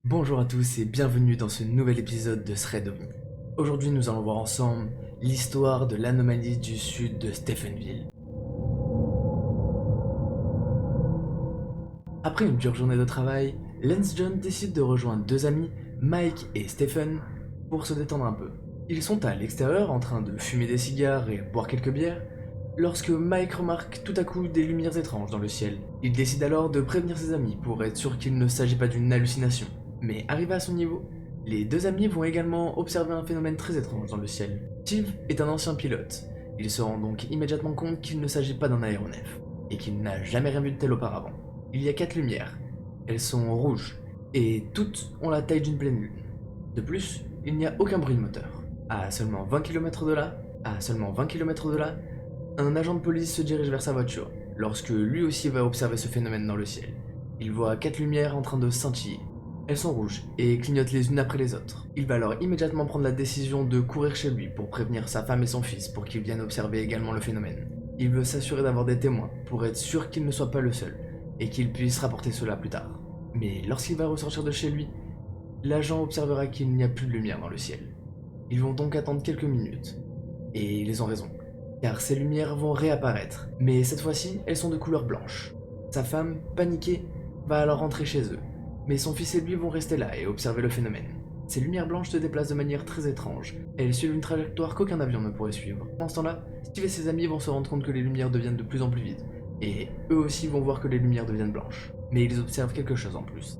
Bonjour à tous et bienvenue dans ce nouvel épisode de Thread OVNI. Aujourd'hui nous allons voir ensemble l'histoire de l'anomalie du sud de Stephenville. Après une dure journée de travail, Lance John décide de rejoindre deux amis, Mike et Stephen, pour se détendre un peu. Ils sont à l'extérieur en train de fumer des cigares et boire quelques bières, lorsque Mike remarque tout à coup des lumières étranges dans le ciel. Il décide alors de prévenir ses amis pour être sûr qu'il ne s'agit pas d'une hallucination. Mais arrivé à son niveau, les deux amis vont également observer un phénomène très étrange dans le ciel. Steve est un ancien pilote. Il se rend donc immédiatement compte qu'il ne s'agit pas d'un aéronef, et qu'il n'a jamais rien vu de tel auparavant. Il y a 4 lumières. Elles sont rouges, et toutes ont la taille d'une pleine lune. De plus, il n'y a aucun bruit de moteur. À seulement 20 km de là, un agent de police se dirige vers sa voiture, lorsque lui aussi va observer ce phénomène dans le ciel. Il voit 4 lumières en train de scintiller. Elles sont rouges et clignotent les unes après les autres. Il va alors immédiatement prendre la décision de courir chez lui pour prévenir sa femme et son fils pour qu'ils viennent observer également le phénomène. Il veut s'assurer d'avoir des témoins pour être sûr qu'il ne soit pas le seul et qu'il puisse rapporter cela plus tard. Mais lorsqu'il va ressortir de chez lui, l'agent observera qu'il n'y a plus de lumière dans le ciel. Ils vont donc attendre quelques minutes. Et ils ont raison, car ces lumières vont réapparaître, mais cette fois-ci, elles sont de couleur blanche. Sa femme, paniquée, va alors rentrer chez eux, mais son fils et lui vont rester là et observer le phénomène. Ces lumières blanches se déplacent de manière très étrange, et elles suivent une trajectoire qu'aucun avion ne pourrait suivre. Pendant ce temps-là, Steve et ses amis vont se rendre compte que les lumières deviennent de plus en plus vides, et eux aussi vont voir que les lumières deviennent blanches. Mais ils observent quelque chose en plus.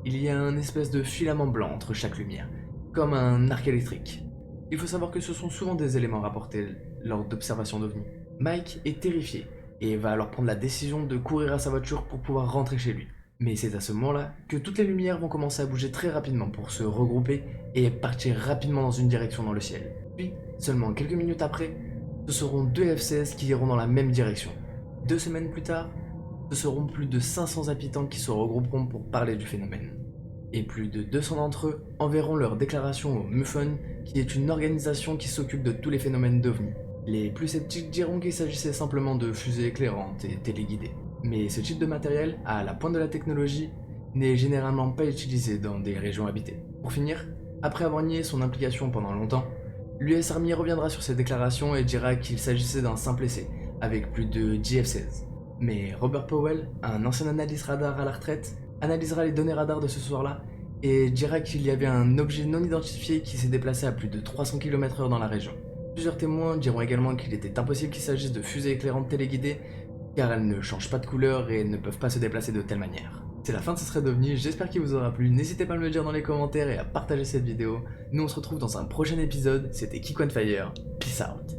Il y a un espèce de filament blanc entre chaque lumière, comme un arc électrique. Il faut savoir que ce sont souvent des éléments rapportés lors d'observations d'OVNI. Mike est terrifié et va alors prendre la décision de courir à sa voiture pour pouvoir rentrer chez lui. Mais c'est à ce moment-là que toutes les lumières vont commencer à bouger très rapidement pour se regrouper et partir rapidement dans une direction dans le ciel. Puis, seulement quelques minutes après, ce seront deux F-16 qui iront dans la même direction. 2 semaines plus tard, ce seront plus de 500 habitants qui se regrouperont pour parler du phénomène. Et plus de 200 d'entre eux enverront leur déclaration au MUFON, qui est une organisation qui s'occupe de tous les phénomènes d'OVNI. Les plus sceptiques diront qu'il s'agissait simplement de fusées éclairantes et téléguidées. Mais ce type de matériel, à la pointe de la technologie, n'est généralement pas utilisé dans des régions habitées. Pour finir, après avoir nié son implication pendant longtemps, l'US Army reviendra sur ses déclarations et dira qu'il s'agissait d'un simple essai, avec plus de 10 F-16. Mais Robert Powell, un ancien analyste radar à la retraite, analysera les données radar de ce soir-là et dira qu'il y avait un objet non identifié qui s'est déplacé à plus de 300 km/h dans la région. Plusieurs témoins diront également qu'il était impossible qu'il s'agisse de fusées éclairantes téléguidées, car elles ne changent pas de couleur et ne peuvent pas se déplacer de telle manière. C'est la fin de ce thread OVNI, j'espère qu'il vous aura plu, n'hésitez pas à me le dire dans les commentaires et à partager cette vidéo. Nous on se retrouve dans un prochain épisode, c'était Kick on Fire, peace out.